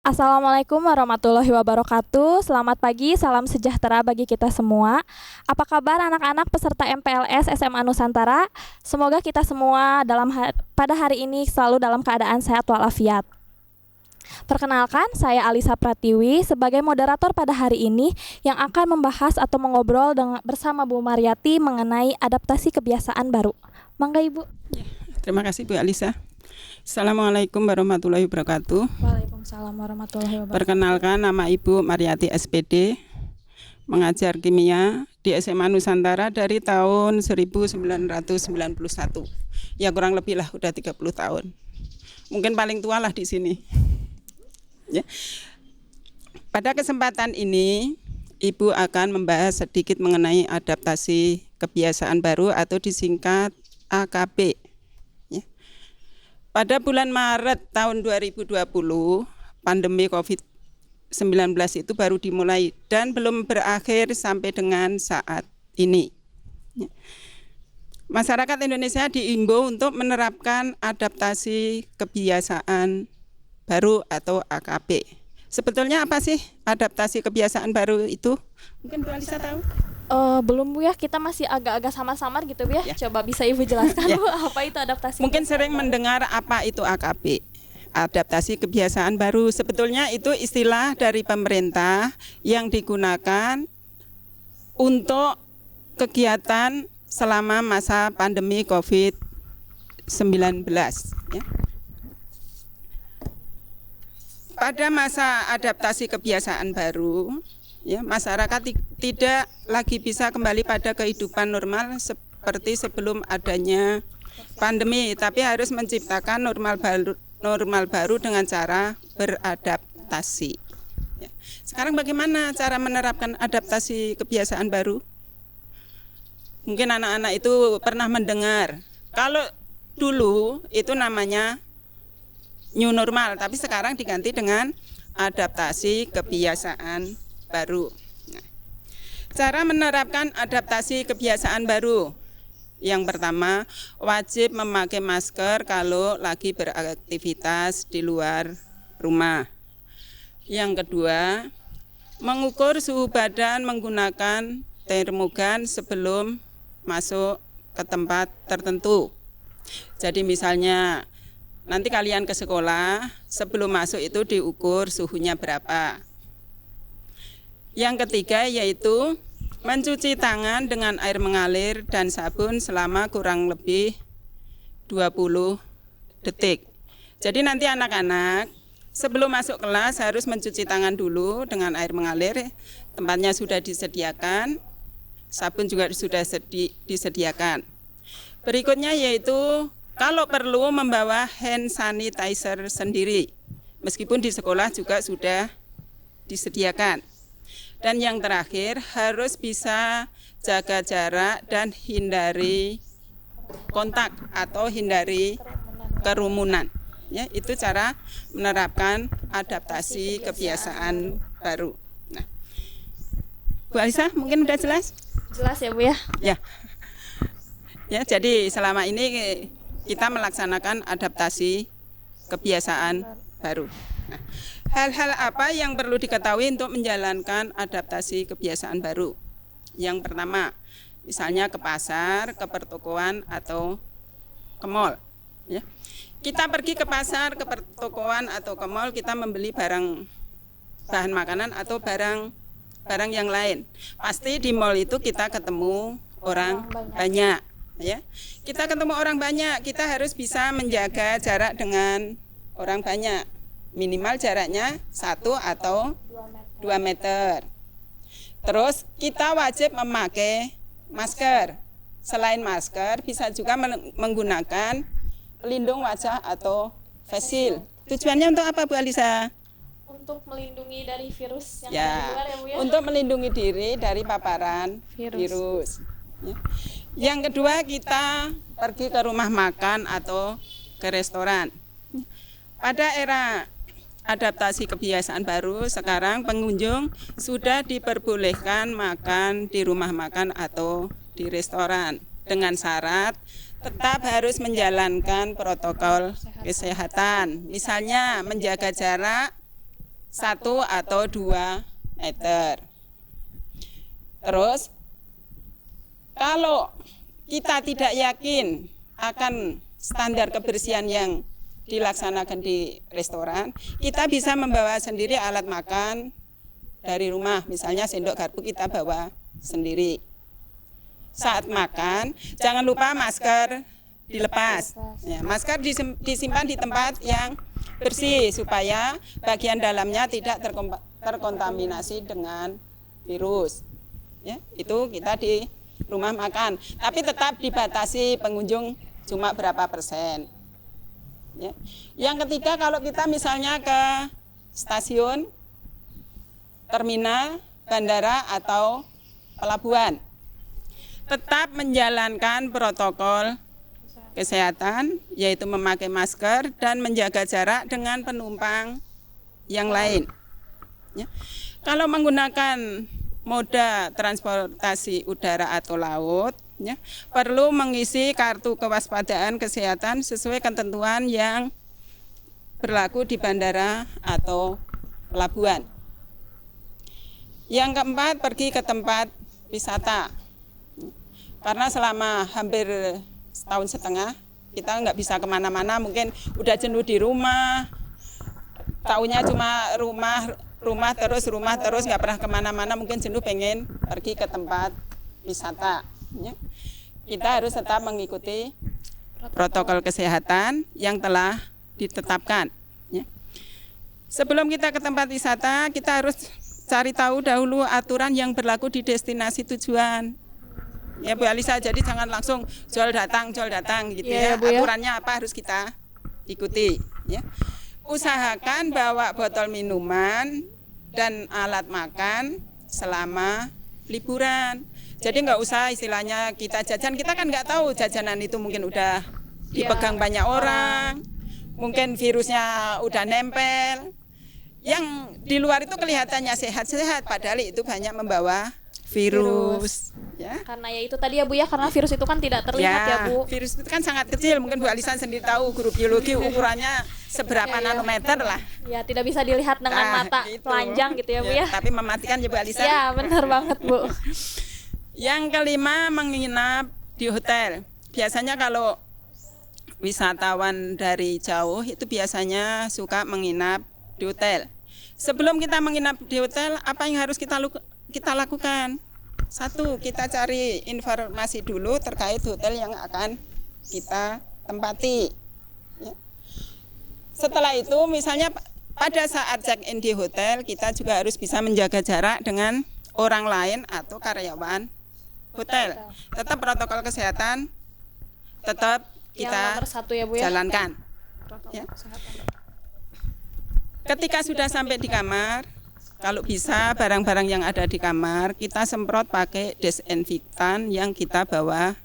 Assalamualaikum warahmatullahi wabarakatuh. Selamat pagi, salam sejahtera bagi kita semua. Apa kabar anak-anak peserta MPLS SMA Nusantara? Semoga kita semua pada hari ini selalu dalam keadaan sehat walafiat. Perkenalkan, saya Alisa Pratiwi sebagai moderator pada hari ini yang akan membahas atau mengobrol bersama Bu Mariati mengenai adaptasi kebiasaan baru. Mangga Ibu. Ya, terima kasih Bu Alisa. Assalamualaikum warahmatullahi wabarakatuh. Waalaikumsalam warahmatullahi wabarakatuh. Perkenalkan, nama Ibu Mariati SPD, mengajar kimia di SMA Nusantara dari tahun 1991. Ya kurang lebih lah, udah 30 tahun. Mungkin paling tua lah di sini. Ya. Pada kesempatan ini, Ibu akan membahas sedikit mengenai adaptasi kebiasaan baru atau disingkat AKB. Pada bulan Maret tahun 2020, pandemi COVID-19 itu baru dimulai dan belum berakhir sampai dengan saat ini. Masyarakat Indonesia diimbau untuk menerapkan adaptasi kebiasaan baru atau AKB. Sebetulnya apa sih adaptasi kebiasaan baru itu? Mungkin Bu Alisa tahu? Belum Bu ya, kita masih agak-agak samar-samar gitu Bu ya. Coba bisa Ibu jelaskan Bu, apa itu adaptasi? Mungkin sering mendengar apa itu AKB, adaptasi kebiasaan baru. Sebetulnya itu istilah dari pemerintah yang digunakan untuk kegiatan selama masa pandemi COVID-19. Ya. Pada masa adaptasi kebiasaan baru, ya, masyarakat tidak lagi bisa kembali pada kehidupan normal seperti sebelum adanya pandemi, tapi harus menciptakan normal baru dengan cara beradaptasi. Ya. Sekarang bagaimana cara menerapkan adaptasi kebiasaan baru? Mungkin anak-anak itu pernah mendengar, kalau dulu itu namanya new normal, tapi sekarang diganti dengan adaptasi kebiasaan baru. Nah, cara menerapkan adaptasi kebiasaan baru. Yang pertama, wajib memakai masker kalau lagi beraktivitas di luar rumah. Yang kedua, mengukur suhu badan menggunakan termogan sebelum masuk ke tempat tertentu. Jadi misalnya nanti kalian ke sekolah, sebelum masuk itu diukur suhunya berapa. Yang ketiga yaitu mencuci tangan dengan air mengalir dan sabun selama kurang lebih 20 detik. Jadi nanti anak-anak sebelum masuk kelas harus mencuci tangan dulu dengan air mengalir, tempatnya sudah disediakan, sabun juga sudah disediakan. Berikutnya yaitu kalau perlu membawa hand sanitizer sendiri, meskipun di sekolah juga sudah disediakan. Dan yang terakhir harus bisa jaga jarak dan hindari kontak atau hindari kerumunan. Ya, itu cara menerapkan adaptasi kebiasaan baru. Nah, Bu Alisa mungkin udah jelas? Jelas ya Bu ya? Ya. Ya, jadi selama ini kita melaksanakan adaptasi kebiasaan baru. Nah, hal-hal apa yang perlu diketahui untuk menjalankan adaptasi kebiasaan baru? Yang pertama, misalnya ke pasar, ke pertokoan atau ke mall. Ya. Kita pergi ke pasar, ke pertokoan atau ke mall, kita membeli bahan makanan atau barang yang lain. Pasti di mall itu kita ketemu orang banyak. Ya, kita ketemu orang banyak, kita harus bisa menjaga jarak dengan orang banyak. Minimal jaraknya 1 atau 2 meter. Terus kita wajib memakai masker. Selain masker, bisa juga menggunakan pelindung wajah atau face shield. Tujuannya untuk apa Bu Alisa? Untuk melindungi dari virus yang Ya, ada di luar ya Bu ya? untuk melindungi diri dari paparan virus. Ya. Yang kedua, kita pergi ke rumah makan atau ke restoran. Pada era adaptasi kebiasaan baru, sekarang pengunjung sudah diperbolehkan makan di rumah makan atau di restoran dengan syarat tetap harus menjalankan protokol kesehatan. Misalnya menjaga jarak 1 atau 2 meter. Terus kalau kita tidak yakin akan standar kebersihan yang dilaksanakan di restoran, kita bisa membawa sendiri alat makan dari rumah. Misalnya sendok garpu kita bawa sendiri. Saat makan, jangan lupa masker dilepas. Ya, masker disimpan di tempat yang bersih supaya bagian dalamnya tidak terkontaminasi dengan virus. Ya, itu kita di rumah makan, tapi tetap dibatasi pengunjung cuma berapa persen. Ya. Yang ketiga, kalau kita misalnya ke stasiun, terminal, bandara atau pelabuhan, tetap menjalankan protokol kesehatan, yaitu memakai masker dan menjaga jarak dengan penumpang yang lain. Ya. Kalau menggunakan moda transportasi udara atau laut, ya, perlu mengisi kartu kewaspadaan kesehatan sesuai ketentuan yang berlaku di bandara atau pelabuhan. Yang keempat, pergi ke tempat wisata. Karena selama hampir setahun setengah kita nggak bisa kemana-mana, mungkin udah jenuh di rumah, taunya cuma rumah terus nggak pernah kemana-mana, mungkin jenuh pengen pergi ke tempat wisata. Ya. Kita harus tetap mengikuti protokol kesehatan yang telah ditetapkan. Ya. Sebelum kita ke tempat wisata, kita harus cari tahu dahulu aturan yang berlaku di destinasi tujuan. Ya Bu Alisa, jadi jangan langsung jual datang gitu ya. Aturannya apa harus kita ikuti. Ya. Usahakan bawa botol minuman dan alat makan selama liburan. Jadi nggak usah istilahnya kita jajan, kita kan nggak tahu jajanan itu mungkin udah dipegang banyak orang, mungkin virusnya udah nempel. Yang di luar itu kelihatannya sehat-sehat, padahal itu banyak membawa virus. Ya. Karena ya itu tadi ya Bu ya, karena virus itu kan tidak terlihat ya Bu. Virus itu kan sangat kecil, mungkin Bu Alisa sendiri tahu guru biologi ukurannya seberapa nanometer lah. Ya, tidak bisa dilihat dengan mata telanjang gitu ya Bu ya. Tapi mematikan ya Bu Alisa. Ya, benar banget Bu. Yang kelima, menginap di hotel. Biasanya kalau wisatawan dari jauh itu biasanya suka menginap di hotel. Sebelum kita menginap di hotel, apa yang harus kita lakukan? Satu, kita cari informasi dulu terkait hotel yang akan kita tempati. Ya. Setelah itu, misalnya pada saat check-in di hotel, kita juga harus bisa menjaga jarak dengan orang lain atau karyawan hotel. Tetap protokol kesehatan, tetap kita ya, Bu, ya? jalankan. Ya. Ketika sudah sampai di kamar, kalau bisa barang-barang yang ada di kamar kita semprot pakai desinfektan yang kita bawa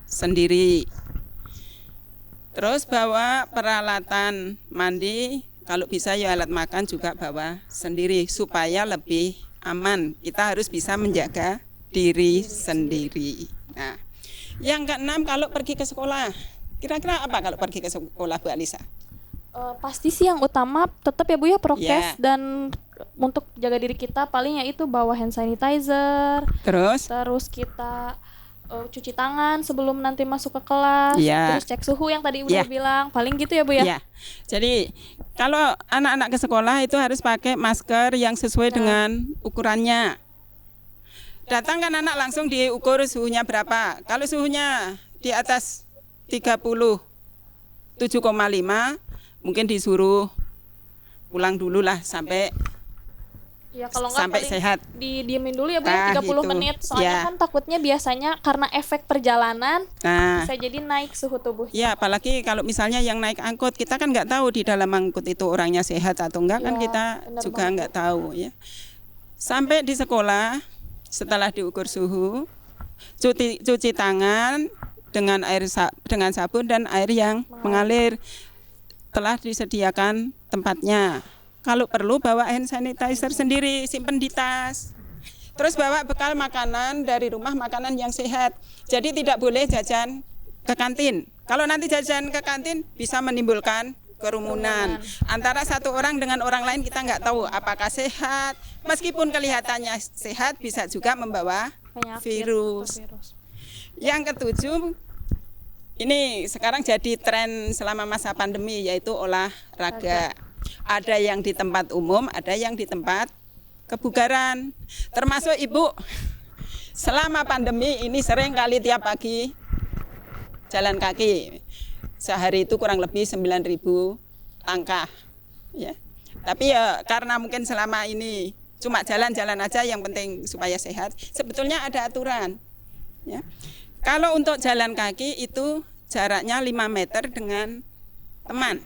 sendiri. Terus bawa peralatan mandi, kalau bisa ya alat makan juga bawa sendiri supaya lebih aman. Kita harus bisa menjaga diri sendiri. Nah, yang keenam, kalau pergi ke sekolah, kira-kira apa kalau pergi ke sekolah Bu Alisa? Pasti sih yang utama tetap ya Bu ya prokes, dan untuk jaga diri kita paling ya itu bawa hand sanitizer. Terus kita cuci tangan sebelum nanti masuk ke kelas. Terus cek suhu yang tadi udah bilang, paling gitu ya Bu ya. Jadi kalau anak-anak ke sekolah itu harus pakai masker yang sesuai dengan ukurannya. Datang kan anak langsung diukur suhunya berapa. Kalau suhunya di atas 37,5 mungkin disuruh pulang dulu lah sampai sampai sehat. Didiemin dulu ya Bu ya 30 menit. Soalnya kan takutnya biasanya karena efek perjalanan bisa jadi naik suhu tubuh. Ya, apalagi kalau misalnya yang naik angkut, kita kan nggak tahu di dalam angkut itu orangnya sehat atau enggak, kan kita juga nggak tahu ya. Sampai di sekolah, setelah diukur suhu, cuci tangan dengan dengan sabun dan air yang mengalir. Telah disediakan tempatnya. Kalau perlu bawa hand sanitizer sendiri, simpen di tas. Terus bawa bekal makanan dari rumah, makanan yang sehat. Jadi tidak boleh jajan ke kantin. Kalau nanti jajan ke kantin bisa menimbulkan kerumunan. Antara satu orang dengan orang lain kita nggak tahu apakah sehat. Meskipun kelihatannya sehat bisa juga membawa virus. Yang ketujuh, ini sekarang jadi tren selama masa pandemi yaitu olahraga. Ada yang di tempat umum, ada yang di tempat kebugaran. Termasuk ibu selama pandemi ini sering kali tiap pagi jalan kaki. Sehari itu kurang lebih 9.000 langkah, ya. Tapi ya karena mungkin selama ini cuma jalan-jalan aja, yang penting supaya sehat. Sebetulnya ada aturan, ya. Kalau untuk jalan kaki itu jaraknya 5 meter dengan teman.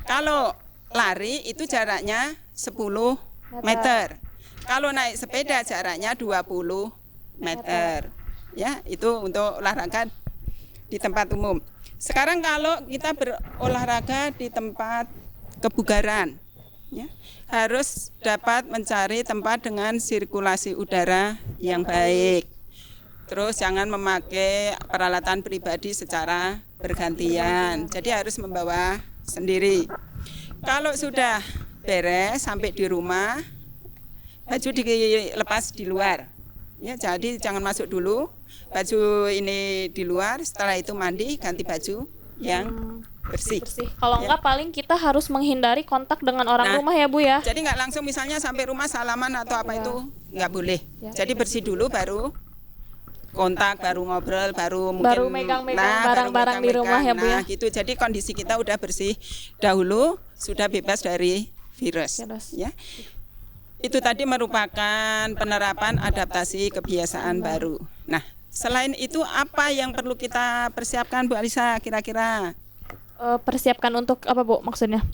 Kalau lari itu jaraknya 10 meter. Kalau naik sepeda jaraknya 20 meter. Ya, itu untuk olahraga di tempat umum. Sekarang kalau kita berolahraga di tempat kebugaran, ya, harus dapat mencari tempat dengan sirkulasi udara yang baik. Terus jangan memakai peralatan pribadi secara bergantian. Jadi harus membawa sendiri. Kalau sudah beres sampai di rumah, baju dilepas di luar. Ya, jadi jangan masuk dulu. Baju ini di luar, setelah itu mandi, ganti baju yang bersih. Kalau enggak paling kita harus menghindari kontak dengan orang rumah ya Bu ya. Jadi nggak langsung misalnya sampai rumah salaman atau apa itu nggak boleh. Jadi bersih dulu baru kontak, baru ngobrol, baru mungkin megang-megang barang-barang di rumah ya Bu ya. Gitu. Jadi kondisi kita udah bersih dahulu, sudah bebas dari virus. Ya. Itu tadi merupakan penerapan adaptasi kebiasaan baru. Nah, selain itu apa yang perlu kita persiapkan Bu Alisa kira-kira? Persiapkan untuk apa Bu maksudnya?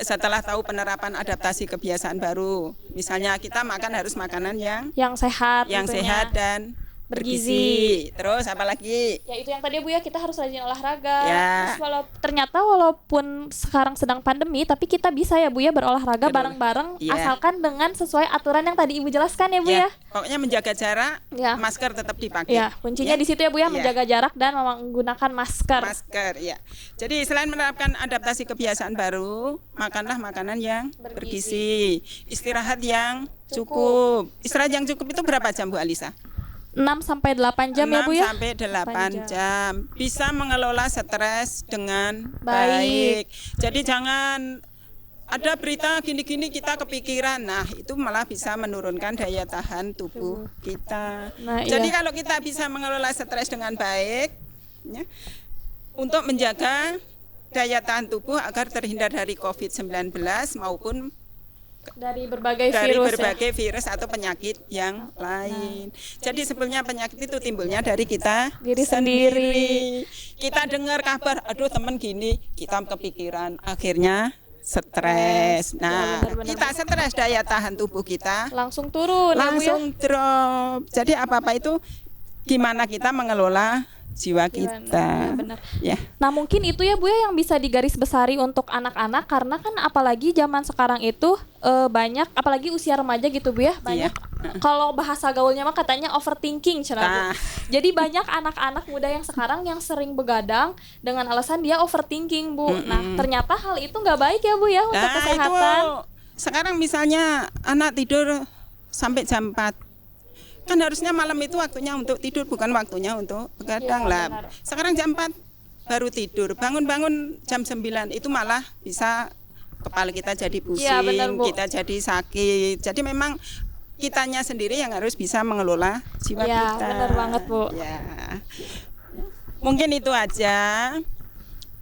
Setelah tahu penerapan adaptasi kebiasaan baru, misalnya kita makan harus makanan yang sehat, sehat dan bergizi. Terus apa lagi? Ya itu yang tadi Bu ya, kita harus rajin olahraga. Ya. Terus ternyata walaupun sekarang sedang pandemi, tapi kita bisa ya Bu ya berolahraga bareng-bareng, asalkan dengan sesuai aturan yang tadi Ibu jelaskan ya Bu ya. Pokoknya menjaga jarak, masker tetap dipakai. Ya, kuncinya di situ ya Bu ya, menjaga jarak dan menggunakan masker. Masker, ya. Jadi selain menerapkan adaptasi kebiasaan baru, makanlah makanan yang bergizi, istirahat yang cukup. Istirahat yang cukup itu berapa jam Bu Alisa? 6-8 jam ya Bu ya? 6-8 jam. Bisa mengelola stres dengan baik. Jadi jangan ada berita gini-gini kita kepikiran. Nah, itu malah bisa menurunkan daya tahan tubuh kita. Jadi kalau kita bisa mengelola stres dengan baik, ya, untuk menjaga daya tahan tubuh agar terhindar dari COVID-19 maupun dari berbagai virus atau penyakit yang lain. Jadi sebenarnya penyakit itu timbulnya dari kita sendiri. Kita dengar kabar, aduh teman gini, kita kepikiran, akhirnya stres. Nah, kita stres, daya tahan tubuh kita langsung turun, langsung drop. Jadi apa-apa itu gimana kita mengelola jiwa kita. Ya. Nah mungkin itu ya Bu ya yang bisa digarisbesari untuk anak-anak, karena kan apalagi zaman sekarang itu banyak, apalagi usia remaja gitu Bu ya, banyak kalau bahasa gaulnya mah katanya overthinking Bu. Jadi banyak anak-anak muda yang sekarang yang sering begadang dengan alasan dia overthinking Bu. Nah ternyata hal itu nggak baik ya Bu ya untuk kesehatan. Itu, sekarang misalnya anak tidur sampai jam 4, kan harusnya malam itu waktunya untuk tidur, bukan waktunya untuk begadang lah. Sekarang jam 4 baru tidur, bangun-bangun jam 9 itu malah bisa kepala kita jadi pusing, kita jadi sakit. Jadi memang kitanya sendiri yang harus bisa mengelola jiwa kita. Benar banget Bu. Ya. Mungkin itu aja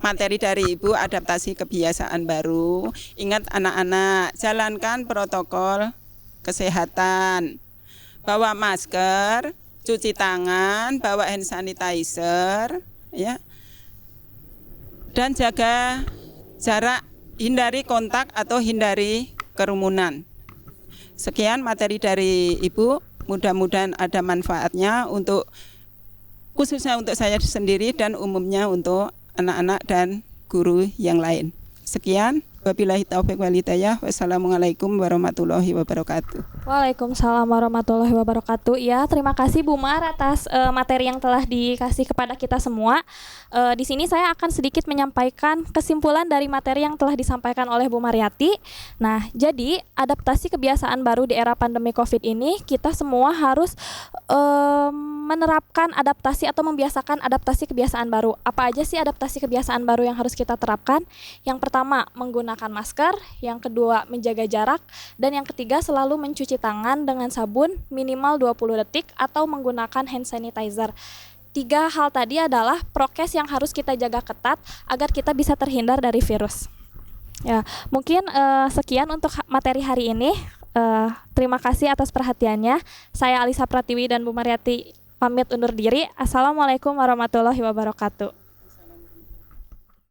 materi dari Ibu, adaptasi kebiasaan baru. Ingat anak-anak, jalankan protokol kesehatan. Bawa masker, cuci tangan, bawa hand sanitizer, ya. Dan jaga jarak, hindari kontak atau hindari kerumunan. Sekian materi dari Ibu, mudah-mudahan ada manfaatnya untuk khususnya untuk saya sendiri dan umumnya untuk anak-anak dan guru yang lain. Sekian. Wabillahi taufiq wal hidayah. Wassalamualaikum warahmatullahi wabarakatuh. Waalaikumsalam warahmatullahi wabarakatuh. Ya, terima kasih Bu Mar atas materi yang telah dikasih kepada kita semua. Di sini saya akan sedikit menyampaikan kesimpulan dari materi yang telah disampaikan oleh Bu Mariati. Nah, jadi adaptasi kebiasaan baru di era pandemi COVID ini, kita semua harus menerapkan adaptasi atau membiasakan adaptasi kebiasaan baru. Apa aja sih adaptasi kebiasaan baru yang harus kita terapkan? Yang pertama, menggunakan masker. Yang kedua, menjaga jarak. Dan yang ketiga, selalu mencuci tangan dengan sabun minimal 20 detik atau menggunakan hand sanitizer. 3 hal tadi adalah prokes yang harus kita jaga ketat agar kita bisa terhindar dari virus. Ya, mungkin sekian untuk materi hari ini. Terima kasih atas perhatiannya. Saya Alisa Pratiwi dan Bu Mariati pamit undur diri. Assalamualaikum warahmatullahi wabarakatuh.